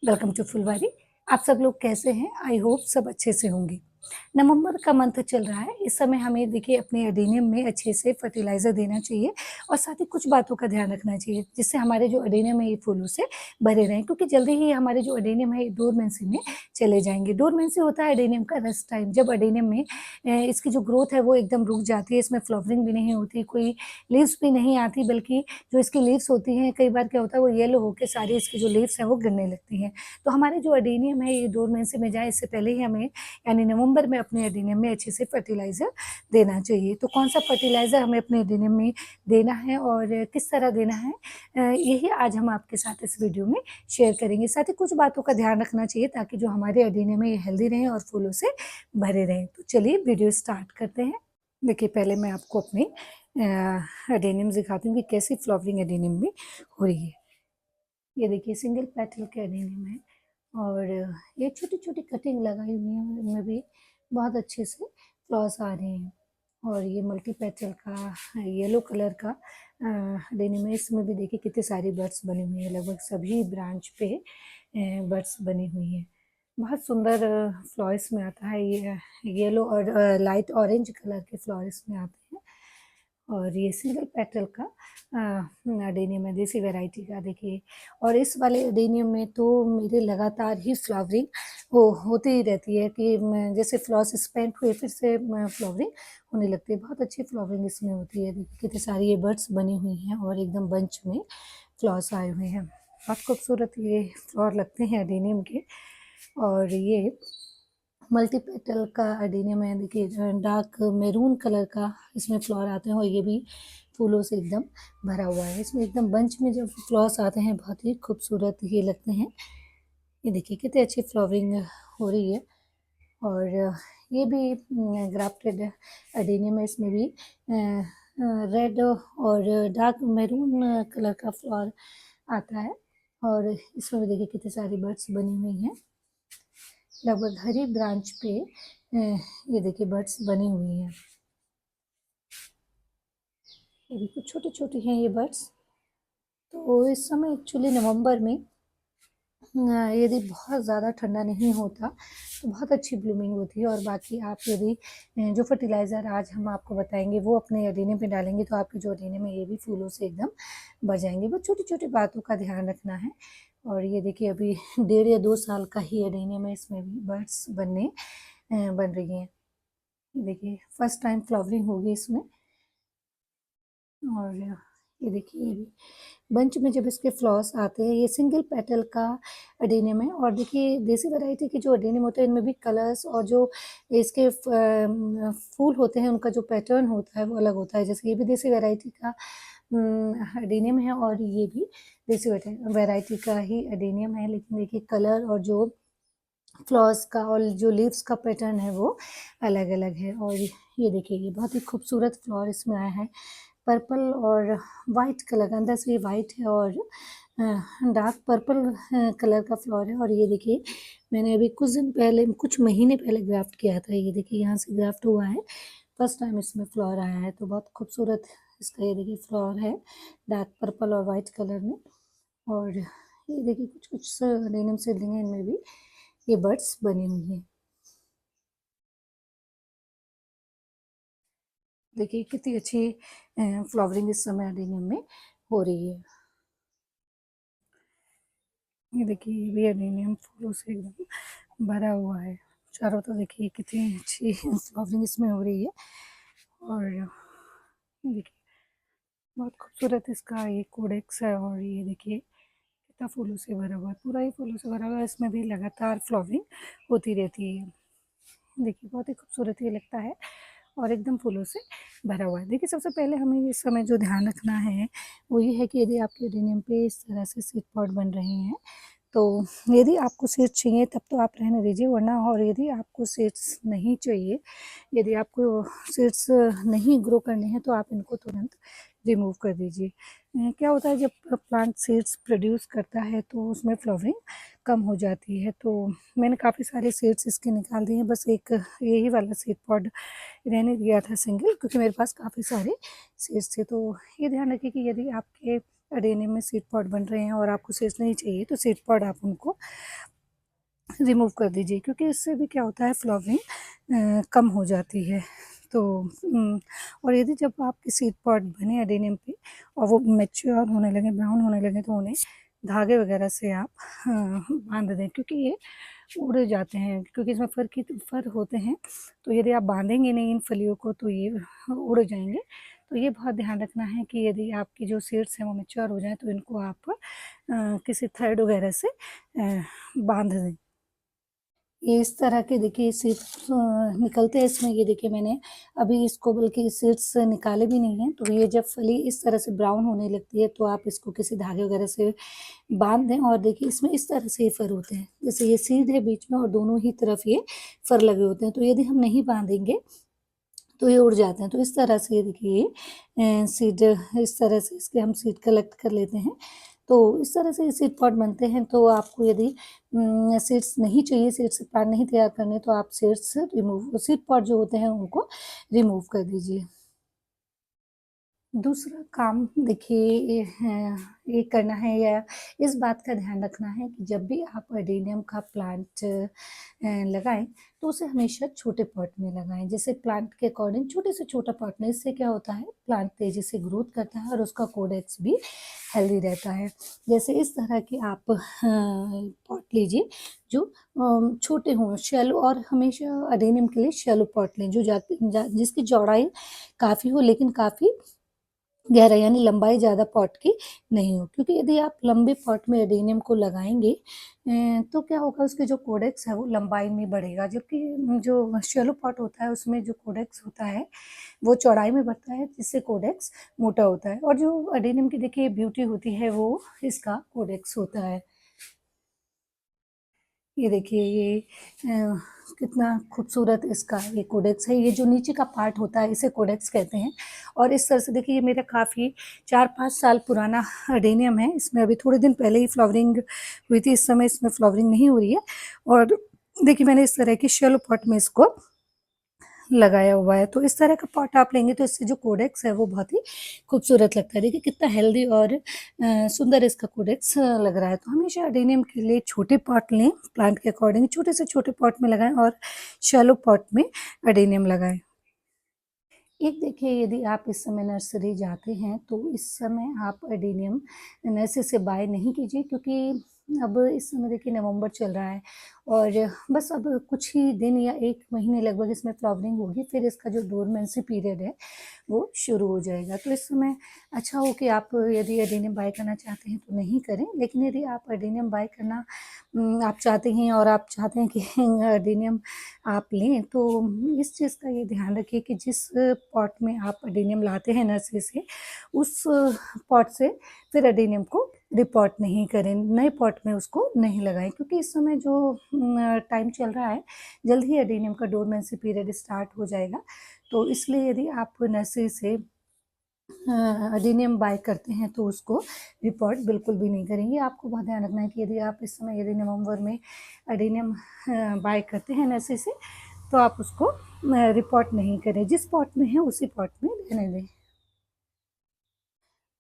Welcome to फुलवारी। आप सब लोग कैसे हैं? आई होप सब अच्छे से होंगे। नवंबर का मंथ चल रहा है। इस समय हमें देखिए अपने एडेनियम में अच्छे से फर्टिलाइज़र देना चाहिए और साथ ही कुछ बातों का ध्यान रखना चाहिए, जिससे हमारे जो एडेनियम है ये फूलों से भरे रहें, क्योंकि जल्दी ही हमारे जो एडेनियम है ये डोरमेंसी में चले जाएँगे। डोरमेंसी होता है एडेनियम का रेस्ट टाइम, जब एडेनियम में इसकी जो ग्रोथ है वो एकदम रुक जाती है, इसमें फ्लावरिंग भी नहीं होती, कोई लीव्स भी नहीं आती, बल्कि जो इसकी लीव्स होती हैं कई बार क्या होता है वो येलो होके सारी इसकी जो लीव्स हैं वो गिरने लगती हैं। तो हमारे जो एडेनियम है ये डोरमेंसी में जाए इससे पहले ही हमें यानी नवंबर में अपने एडेनियम में अच्छे से फर्टिलाइज़र देना चाहिए। तो कौन-सा फर्टिलाइज़र हमें अपने एडेनियम में देना है और किस तरह देना है, यही आज हम आपके साथ इस वीडियो में शेयर करेंगे। साथ ही कुछ बातों का ध्यान रखना चाहिए ताकि जो हमारे एडेनियम है ये हेल्दी रहें और फूलों से भरे रहें। तो चलिए वीडियो स्टार्ट करते हैं। देखिए पहले मैं आपको अपने एडेनियम दिखाती हूँ कि कैसी फ्लावरिंग एडेनियम में हो रही है। ये देखिए सिंगल पेटल के एडेनियम है और ये छोटी-छोटी कटिंग लगाई हुई है, उनमें भी बहुत अच्छे से फ्लावर्स आ रहे हैं। और ये मल्टी पेटल का येलो कलर का एडेनियम है, इसमें भी देखिए कितनी सारी बड्स बनी हुई हैं, लगभग सभी ब्रांच पे बड्स बनी हुई हैं। बहुत सुंदर फ्लावर इसमें आता है, ये येलो और लाइट ऑरेंज कलर के फ्लावर इसमें आते हैं। और ये सिंगल पेटल का एडेनियम है, देसी वैरायटी का देखिए। और इस वाले एडेनियम में तो मेरे लगातार ही फ्लावरिंग होती ही रहती है कि जैसे फ्लावर्स स्पेंट हुए फिर से फ्लावरिंग होने लगती है। बहुत अच्छी फ्लावरिंग इसमें होती है। देखिए कितनी सारी ये बड्स बनी हुई हैं और एकदम बंच में फ्लावर्स आए हुए हैं। बहुत खूबसूरत ये फ्लावर लगते हैं एडेनियम के। और ये मल्टी पेटल का एडेनियम है, देखिए डार्क मैरून कलर का इसमें फ्लावर आते हैं और ये भी फूलों से एकदम भरा हुआ है। इसमें एकदम बंच में जब फ्लावर्स आते हैं बहुत ही खूबसूरत ये लगते हैं। ये देखिए कितनी अच्छी फ्लावरिंग हो रही है। और ये भी ग्राफ्टेड एडेनियम है, इसमें भी रेड और डार्क मैरून कलर का फ्लावर आता है। और इसमें भी देखिए कितनी सारी बड्स बनी हुई हैं, लगभग हर ही ब्रांच पे ये देखिए बड्स बनी हुई हैं। ये देखिए छोटी-छोटी हैं ये बड्स। तो इस समय एक्चुअली नवंबर में यदि बहुत ज़्यादा ठंडा नहीं होता तो बहुत अच्छी ब्लूमिंग होती है। और बाकी आप यदि जो फर्टिलाइज़र आज हम आपको बताएँगे वो अपने एडेनियम पे डालेंगे तो आपके जो एडेनियम है ये भी फूलों से एकदम भर जाएँगे। बस छोटी-छोटी बातों का ध्यान रखना है। और ये देखिए अभी 1.5 या 2 साल का ही एडेनियम है, इसमें भी बड्स बन रही हैं। देखिए फर्स्ट टाइम फ्लावरिंग होगी इसमें। और ये देखिए ये भी बंच में जब इसके फ्लावर्स आते हैं, ये सिंगल पेटल का एडेनियम है। और देखिए देसी वैरायटी के जो एडेनियम होते हैं इनमें भी कलर्स और जो इसके फूल होते हैं उनका जो पैटर्न होता है वो अलग होता है। जैसे ये भी देसी वैरायटी का एडेनियम है और ये भी देसी वैरायटी का ही एडेनियम है, लेकिन देखिए कलर और जो फ्लावर्स का और जो लीव्स का पैटर्न है वो अलग-अलग है। और ये देखिए ये बहुत ही खूबसूरत फ्लावर इसमें आया है, पर्पल और वाइट कलर का, अंदर से ये वाइट है और डार्क पर्पल कलर का फ्लावर है। और ये देखिए मैंने अभी कुछ दिन पहले, कुछ महीने पहले ग्राफ्ट किया था। ये देखिए यहाँ से ग्राफ्ट हुआ है, फर्स्ट टाइम इसमें फ्लावर आया है। तो बहुत खूबसूरत इसका ये देखिए फ्लावर है, डार्क पर्पल और वाइट कलर में। और ये देखिए कुछ-कुछ एडेनियम सीडलिंग है, इनमें भी ये बड्स बनी हुई हैं। देखिए कितनी अच्छी फ्लावरिंग इस समय एडेनियम में हो रही है। ये देखिए ये भी एडेनियम फूलों से एकदम भरा हुआ है। चारों तरफ देखिए कितनी अच्छी फ्लावरिंग इसमें हो रही है। और ये देखिए बहुत खूबसूरत इसका ये कोडेक्स है। और ये देखिए कितना फूलों से भरा हुआ है, पूरा ही फूलों से भरा हुआ है। इसमें भी लगातार फ्लावरिंग होती रहती है। देखिए बहुत ही खूबसूरत ये लगता है और एकदम फूलों से भरा हुआ है। देखिए सबसे पहले हमें इस समय जो ध्यान रखना है वो ये है कि यदि आपके एडेनियम पे इस तरह से सीड पॉड बन रहे हैं तो यदि आपको सीड्स चाहिए तब तो आप रहने दीजिए, वरना और यदि आपको सीड्स नहीं चाहिए, यदि आपको सीड्स नहीं ग्रो करने हैं तो आप इनको तुरंत रिमूव कर दीजिए। क्या होता है जब प्लांट सीड्स प्रोड्यूस करता है तो उसमें फ्लावरिंग कम हो जाती है। तो मैंने काफ़ी सारे सीड्स इसके निकाल दिए हैं, बस एक यही वाला सीड पॉड रहने दिया था सिंगल, क्योंकि मेरे पास काफ़ी सारे सीड्स थे। तो ये ध्यान रखिए कि यदि आपके एडेनियम में सीड पॉड बन रहे हैं और आपको सीड्स नहीं चाहिए तो सीड पॉड आप उनको रिमूव कर दीजिए, क्योंकि इससे भी क्या होता है, फ्लावरिंग कम हो जाती है। तो और यदि जब आपके सीड पॉट बने एडेनियम पे और वो मैच्योर होने लगे, ब्राउन होने लगे, तो उन्हें धागे वगैरह से आप बांध दें, क्योंकि ये उड़ जाते हैं, क्योंकि इसमें फर होते हैं। तो यदि आप बांधेंगे नहीं इन फलियों को तो ये उड़ जाएंगे। तो ये बहुत ध्यान रखना है कि यदि आपकी जो सीड्स हैं वो मैच्योर हो जाएं तो इनको आप किसी थ्रेड वगैरह से बांध दें। ये इस तरह के देखिए सीड्स निकलते हैं इसमें। ये देखिए मैंने अभी इसको बल्कि सीड्स निकाले भी नहीं हैं। तो ये जब फली इस तरह से ब्राउन होने लगती है तो आप इसको किसी धागे वगैरह से बांध दें। और देखिए इसमें इस तरह से ये फर होते हैं, जैसे ये सीड है बीच में और दोनों ही तरफ ये फर लगे होते हैं। तो यदि हम नहीं बांधेंगे तो ये उड़ जाते हैं। तो इस तरह से देखिए सीड, इस तरह से इसके हम सीड कलेक्ट कर लेते हैं। तो इस तरह से सीड पॉट बनते हैं। तो आपको यदि सीड्स नहीं चाहिए, सीड से प्लांट नहीं तैयार करने, तो आप सीड पॉट जो होते हैं उनको रिमूव कर दीजिए। दूसरा काम देखिए ये करना है या इस बात का ध्यान रखना है कि जब भी आप अडेनियम का प्लांट लगाएं तो उसे हमेशा छोटे पॉट में लगाएं। जैसे प्लांट के अकॉर्डिंग छोटे से छोटा पॉट में, इससे क्या होता है, प्लांट तेजी से ग्रोथ करता है और उसका कोडेक्स भी हेल्दी रहता है। जैसे इस तरह के आप पॉट लीजिए जो छोटे हों, शैलो, और हमेशा अडेनियम के लिए शैलो पॉट लें जो जिसकी चौड़ाई काफ़ी हो लेकिन काफ़ी गहरा, यानी लंबाई ज़्यादा पॉट की नहीं हो। क्योंकि यदि आप लंबे पॉट में एडेनियम को लगाएंगे तो क्या होगा, उसके जो कोडेक्स है वो लंबाई में बढ़ेगा, जबकि जो शैलो पॉट होता है उसमें जो कोडेक्स होता है वो चौड़ाई में बढ़ता है, जिससे कोडेक्स मोटा होता है। और जो एडेनियम की देखिए ब्यूटी होती है वो इसका कोडेक्स होता है। ये देखिए ये कितना खूबसूरत इसका ये कोडेक्स है। ये जो नीचे का पार्ट होता है इसे कोडेक्स कहते हैं। और इस तरह से देखिए ये मेरा काफ़ी 4-5 साल पुराना अडेनियम है। इसमें अभी थोड़े दिन पहले ही फ्लावरिंग हुई थी, इस समय इसमें फ्लावरिंग नहीं हो रही है। और देखिए मैंने इस तरह की शैलो पॉट में इसको लगाया हुआ है। तो इस तरह का पॉट आप लेंगे तो इससे जो कोडेक्स है वो बहुत ही खूबसूरत लगता है। देखिए कितना हेल्दी और सुंदर इसका कोडेक्स लग रहा है। तो हमेशा अडेनियम के लिए छोटे पॉट लें, प्लांट के अकॉर्डिंग छोटे से छोटे पॉट में लगाएं और शैलो पॉट में अडेनियम लगाएं। एक देखिए यदि आप इस समय नर्सरी जाते हैं तो इस समय आप एडेनियम नर्सरी से बाय नहीं कीजिए, क्योंकि अब इस समय देखिए नवंबर चल रहा है और बस अब कुछ ही दिन या 1 महीने लगभग इसमें फ्लावरिंग होगी, फिर इसका जो डोरमेंसी पीरियड है वो शुरू हो जाएगा। तो इस समय अच्छा हो कि आप यदि एडेनियम बाय करना चाहते हैं तो नहीं करें, लेकिन यदि आप एडेनियम बाय करना आप चाहते हैं और आप चाहते हैं कि एडेनियम आप लें, तो इस चीज़ का ये ध्यान रखिए कि जिस पॉट में आप एडेनियम लाते हैं नर्सरी से, उस पॉट से फिर एडेनियम को रिपॉट नहीं करें, नए पॉट में उसको नहीं लगाएं, क्योंकि इस समय जो टाइम चल रहा है, जल्द ही एडेनियम का डोरमेंसी पीरियड स्टार्ट हो जाएगा। तो इसलिए यदि आप नर्सरी से एडेनियम बाय करते हैं तो उसको रिपोर्ट बिल्कुल भी नहीं करेंगे। आपको बहुत ध्यान रखना है कि यदि आप इस समय यदि नवंबर में एडेनियम बाय करते हैं नर्सरी से तो आप उसको रिपोर्ट नहीं करें, जिस पॉट में है उसी पॉट में रहने दें।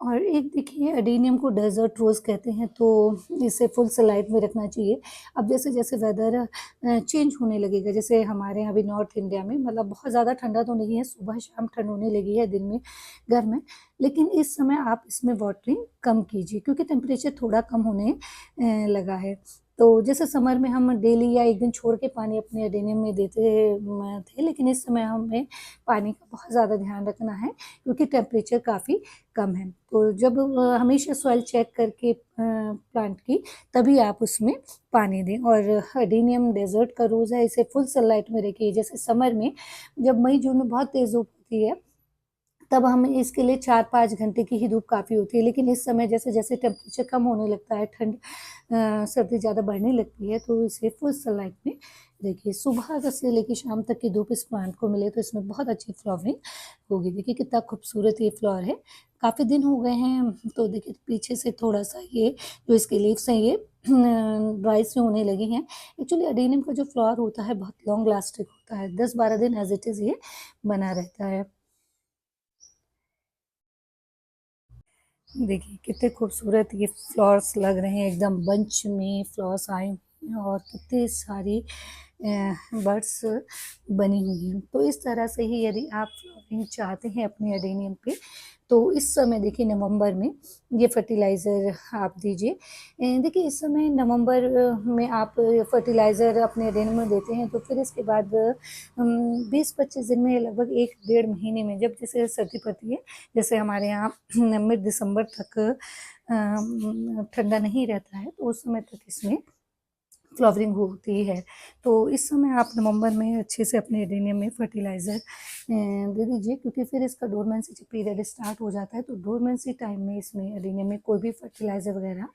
और एक देखिए एडेनियम को डेजर्ट रोज़ कहते हैं, तो इसे फुल सनलाइट में रखना चाहिए। अब जैसे-जैसे वेदर चेंज होने लगेगा, जैसे हमारे यहाँ भी नॉर्थ इंडिया में मतलब बहुत ज़्यादा ठंडा तो नहीं है, सुबह-शाम ठंड होने लगी है, दिन में गर्म है। लेकिन इस समय आप इसमें वाटरिंग कम कीजिए, क्योंकि टेम्परेचर थोड़ा कम होने लगा है। तो जैसे समर में हम डेली या 1 दिन छोड़ के पानी अपने एडेनियम में देते थे, लेकिन इस समय हमें पानी का बहुत ज़्यादा ध्यान रखना है, क्योंकि टेम्परेचर काफ़ी कम है। तो जब हमेशा सॉइल चेक करके प्लांट की तभी आप उसमें पानी दें। और एडेनियम डेज़र्ट का रोज़ है, इसे फुल सनलाइट में रखिए। जैसे समर में जब मई-जून में बहुत तेज़ धूप होती है, तब हमें इसके लिए 4-5 घंटे की ही धूप काफ़ी होती है। लेकिन इस समय जैसे-जैसे टेम्परेचर कम होने लगता है, सर्दी ज़्यादा बढ़ने लगती है, तो इसे फुल सनलाइट में देखिए। सुबह से लेके शाम तक की धूप इस प्लांट को मिले तो इसमें बहुत अच्छी फ्लावरिंग होगी। देखिए कितना खूबसूरत ये फ्लावर है। काफ़ी दिन हो गए हैं, तो देखिए पीछे से थोड़ा-सा ये जो इसके लीव्स हैं ये ड्राई से होने लगे हैं। एक्चुअली एडेनियम का जो फ्लावर होता है बहुत लॉन्ग लास्टिंग होता है, 10-12 दिन एज़ इट इज़ ये बना रहता है। देखिए कितने खूबसूरत ये फ्लावर्स लग रहे हैं, एकदम बंच में फ्लावर्स आए हैं और कितनी सारी बर्ड्स बनी हुई हैं। तो इस तरह से ही यदि आप फ्लावरिंग चाहते हैं अपने एडेनियम पे, तो इस समय देखिए नवंबर में ये फर्टिलाइज़र आप दीजिए। देखिए इस समय नवंबर में आप फर्टिलाइज़र अपने एडेनियम में देते हैं, तो फिर इसके बाद 20-25 दिन में, लगभग 1 डेढ़ महीने में, जब जैसे सर्दी पड़ती है, जैसे हमारे यहाँ मिड दिसंबर तक ठंडा नहीं रहता है, तो उस समय तक इसमें फ्लावरिंग होती है। तो इस समय आप नवंबर में अच्छे से अपने एडेनियम में फर्टिलाइज़र दे दीजिए, क्योंकि फिर इसका डोरमेंसी जब पीरियड स्टार्ट हो जाता है, तो डोरमेंसी टाइम में इसमें एडेनियम में कोई भी फर्टिलाइज़र वगैरह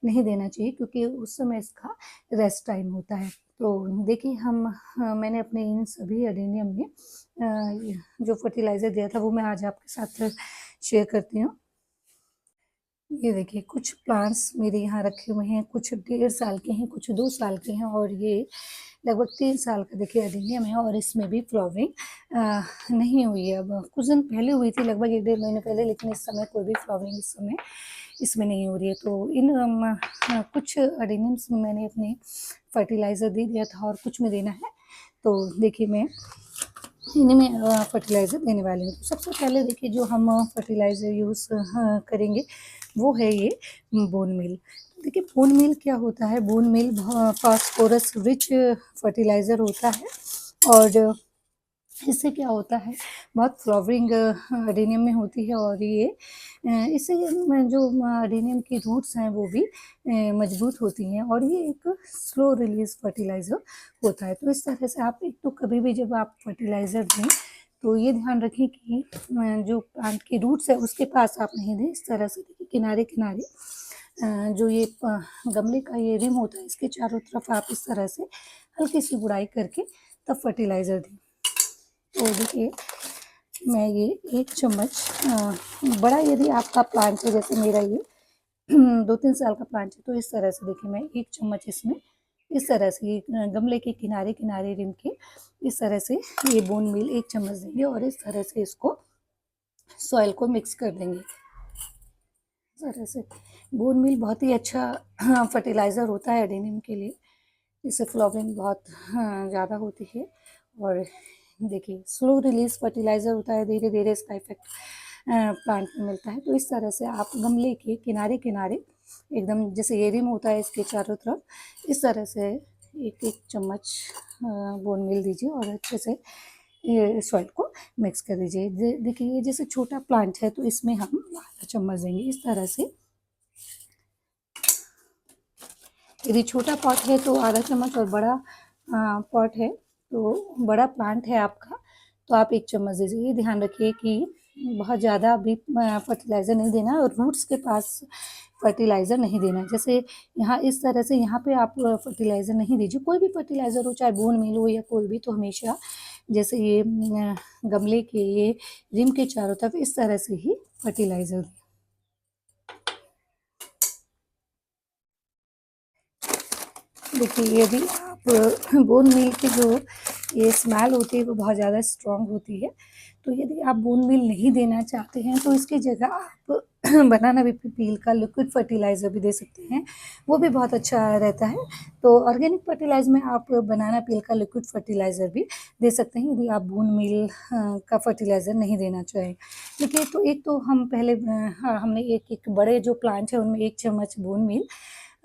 नहीं देना चाहिए, क्योंकि उस समय इसका रेस्ट टाइम होता है। तो देखिए मैंने अपने इन सभी एडेनियम में जो फर्टिलाइज़र दिया था वो मैं आज आपके साथ शेयर करती हूँ। ये देखिए कुछ प्लांट्स मेरे यहाँ रखे हुए हैं, कुछ 1.5 साल के हैं, कुछ 2 साल के हैं, और ये लगभग 3 साल का देखिए एडेनियम है, और इसमें भी फ्लावरिंग नहीं हुई है। अब कुछ दिन पहले हुई थी, लगभग 1 डेढ़ महीने पहले, लेकिन इस समय कोई भी फ्लावरिंग इस समय इसमें नहीं हो रही है। तो इन कुछ एडेनियम्स में मैंने अपने फर्टिलाइज़र दे दिया था, और कुछ में देना है। तो देखिए मैं इन्हीं में फर्टिलाइज़र देने वाली हूँ। तो सबसे पहले देखिए जो हम फर्टिलाइज़र यूज़ करेंगे वो है ये बोन मील। देखिए बोन मील क्या होता है, bone meal phosphorus rich fertiliser होता है, और इससे क्या होता है, बहुत फ्लावरिंग एडेनियम में होती है, और ये इससे जो एडेनियम की रूट्स हैं वो भी मजबूत होती हैं, और ये एक स्लो रिलीज फर्टिलाइज़र होता है। तो इस तरह से आप एक तो कभी भी जब आप फर्टिलाइज़र दें, तो ये ध्यान रखें कि जो प्लांट की रूट्स है उसके पास आप नहीं दें। इस तरह से देखिए किनारे किनारे जो ये गमले का ये रिम होता है, इसके चारों तरफ आप इस तरह से हल्की सी गुड़ाई करके तब फर्टिलाइज़र दें। तो देखिए मैं ये 1 चम्मच बड़ा यदि आपका प्लांट है, जैसे मेरा ये 2-3 साल का प्लांट है, तो इस तरह से देखिए मैं 1 चम्मच इसमें इस तरह से ये गमले के किनारे-किनारे रिम के इस तरह से ये बोन मील 1 चम्मच देंगे, और इस तरह से इसको सॉइल को मिक्स कर देंगे। इस तरह से बोन मील बहुत ही अच्छा फर्टिलाइज़र होता है एडेनियम के लिए। इससे फ्लावरिंग बहुत ज़्यादा होती है, और देखिए स्लो रिलीज फर्टिलाइज़र होता है, धीरे धीरे इसका इफेक्ट प्लांट में मिलता है। तो इस तरह से आप गमले के किनारे किनारे एकदम जैसे ये रिम होता है इसके चारों तरफ, इस तरह से 1-1 चम्मच बोन मील दीजिए, और अच्छे से ये सॉइल को मिक्स कर दीजिए। देखिए ये जैसे छोटा प्लांट है, तो इसमें हम आधा चम्मच देंगे इस तरह से। यदि छोटा पॉट है तो आधा चम्मच, और बड़ा पॉट है तो बड़ा प्लांट है आपका, तो आप 1 चम्मच दीजिए। ये ध्यान रखिए कि बहुत ज़्यादा भी फर्टिलाइज़र नहीं देना है, और रूट्स के पास फर्टिलाइज़र नहीं देना है। जैसे यहाँ इस तरह से यहाँ पे आप फर्टिलाइज़र नहीं दीजिए, कोई भी फर्टिलाइज़र हो, चाहे बोन मील हो या कोई भी, तो हमेशा जैसे ये गमले के ये रिम के चारों तरफ इस तरह से ही फर्टिलाइज़र दें। देखिए यदि आप बोन मील की जो ये स्मेल होती है वो बहुत ज़्यादा स्ट्रॉन्ग होती है, तो यदि आप बोन मील नहीं देना चाहते हैं, तो इसकी जगह आप बनाना पील का लिक्विड फर्टिलाइज़र भी दे सकते हैं, वो भी बहुत अच्छा रहता है। तो ऑर्गेनिक फर्टिलाइज़र में आप बनाना पील का लिक्विड फर्टिलाइज़र भी दे सकते हैं, यदि आप बोन मील का फर्टिलाइज़र नहीं देना चाहें। देखिए तो एक तो हम पहले हाँ, हमने एक बड़े जो प्लांट है उनमें 1 चम्मच बोन मील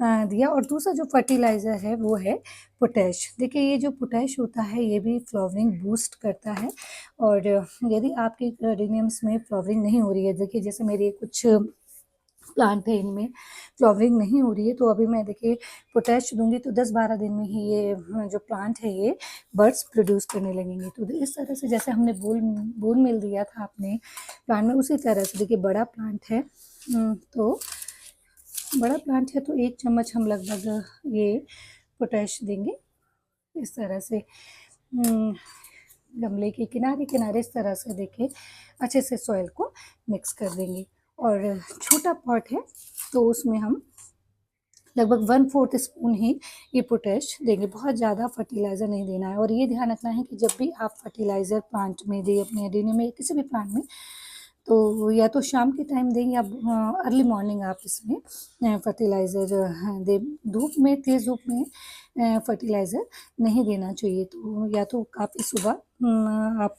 दिया, और दूसरा जो फर्टिलाइज़र है वो है पोटैश। देखिए ये जो पोटैश होता है ये भी फ्लावरिंग बूस्ट करता है, और यदि आपके एडेनियम्स में फ्लावरिंग नहीं हो रही है, देखिए जैसे मेरे कुछ प्लांट है इनमें फ्लावरिंग नहीं हो रही है, तो अभी मैं देखिए पोटैश दूँगी तो 10-12 दिन में ही ये जो प्लांट है ये बड्स प्रोड्यूस करने लगेंगे। तो इस तरह से जैसे हमने बोन मील दिया था अपने प्लांट में, उसी तरह से देखिए बड़ा प्लांट है, तो बड़ा प्लांट है तो 1 चम्मच हम लगभग ये पोटैश देंगे। इस तरह से गमले के किनारे-किनारे इस तरह से देखिए अच्छे से सॉइल को मिक्स कर देंगे। और छोटा पॉट है तो उसमें हम लगभग 1/4 स्पून ही ये पोटैश देंगे, बहुत ज़्यादा फर्टिलाइज़र नहीं देना है। और ये ध्यान रखना है कि जब भी आप फर्टिलाइज़र प्लांट में दें, अपने एडेनियम में या किसी भी प्लांट में, तो या तो शाम के टाइम दें या अर्ली मॉर्निंग आप इसमें फर्टिलाइज़र दें। धूप में, तेज़ धूप में फर्टिलाइज़र नहीं देना चाहिए, तो या तो आप सुबह आप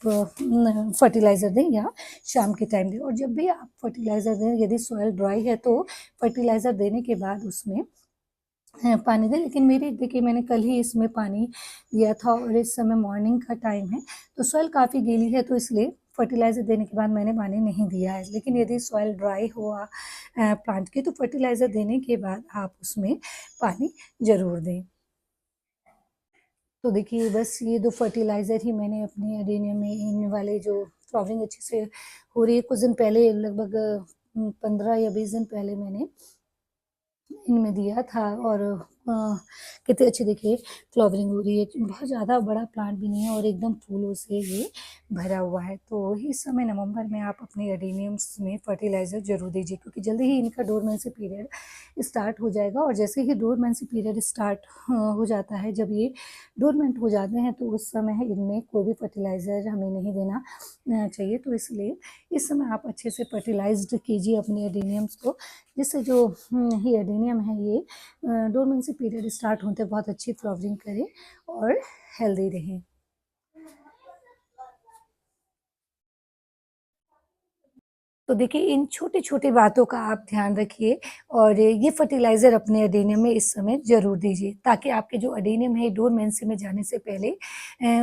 फर्टिलाइज़र दें या शाम के टाइम दें। और जब भी आप फर्टिलाइज़र दें, यदि सॉइल ड्राई है तो फर्टिलाइज़र देने के बाद उसमें पानी दें। लेकिन मेरी देखिए, मैंने कल ही इसमें पानी दिया था और इस समय मॉर्निंग का टाइम है, तो सॉइल काफ़ी गीली है, तो इसलिए फर्टिलाइज़र देने के बाद मैंने पानी नहीं दिया है। लेकिन यदि सॉइल ड्राई हुआ प्लांट की, तो फर्टिलाइज़र देने के बाद आप उसमें पानी ज़रूर दें। तो देखिए, बस ये 2 फर्टिलाइज़र ही मैंने अपने एडेनियम में इन वाले जो फ्लावरिंग अच्छे से हो रही है, कुछ दिन पहले लगभग 15 या 20 दिन पहले मैंने इनमें दिया था। और अ, कितनी अच्छी देखिए फ्लावरिंग हो रही है। बहुत ज़्यादा बड़ा प्लांट भी नहीं है और एकदम फूलों से ये भरा हुआ है। तो इस समय नवंबर में आप अपने एडेनियम्स में फर्टिलाइज़र ज़रूर दीजिए, क्योंकि जल्दी ही इनका डोरमेंसी पीरियड स्टार्ट हो जाएगा। और जैसे ही डोरमेंसी पीरियड स्टार्ट हो जाता है, जब ये डोरमेंट हो जाते हैं, तो उस समय इनमें कोई भी फर्टिलाइज़र हमें नहीं देना चाहिए। तो इसलिए इस समय आप अच्छे से फर्टिलाइज़्ड कीजिए अपने एडेनियम्स को, जिससे जो ये एडेनियम है ये डोरमेंसी पीरियड स्टार्ट होते बहुत अच्छी फ्लावरिंग करे और हेल्दी रहे। तो देखिए, इन छोटी-छोटी बातों का आप ध्यान रखिए और ये फर्टिलाइज़र अपने एडेनियम में इस समय ज़रूर दीजिए, ताकि आपके जो एडेनियम है डोरमेंसी में जाने से पहले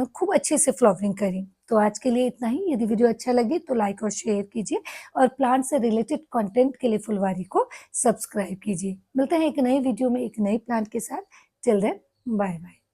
खूब अच्छे से फ्लावरिंग करें। तो आज के लिए इतना ही। यदि वीडियो अच्छा लगे तो लाइक और शेयर कीजिए और प्लांट से रिलेटेड कंटेंट के लिए फुलवारी को सब्सक्राइब कीजिए। मिलते हैं एक नई वीडियो में एक नए प्लांट के साथ। Till then, bye bye.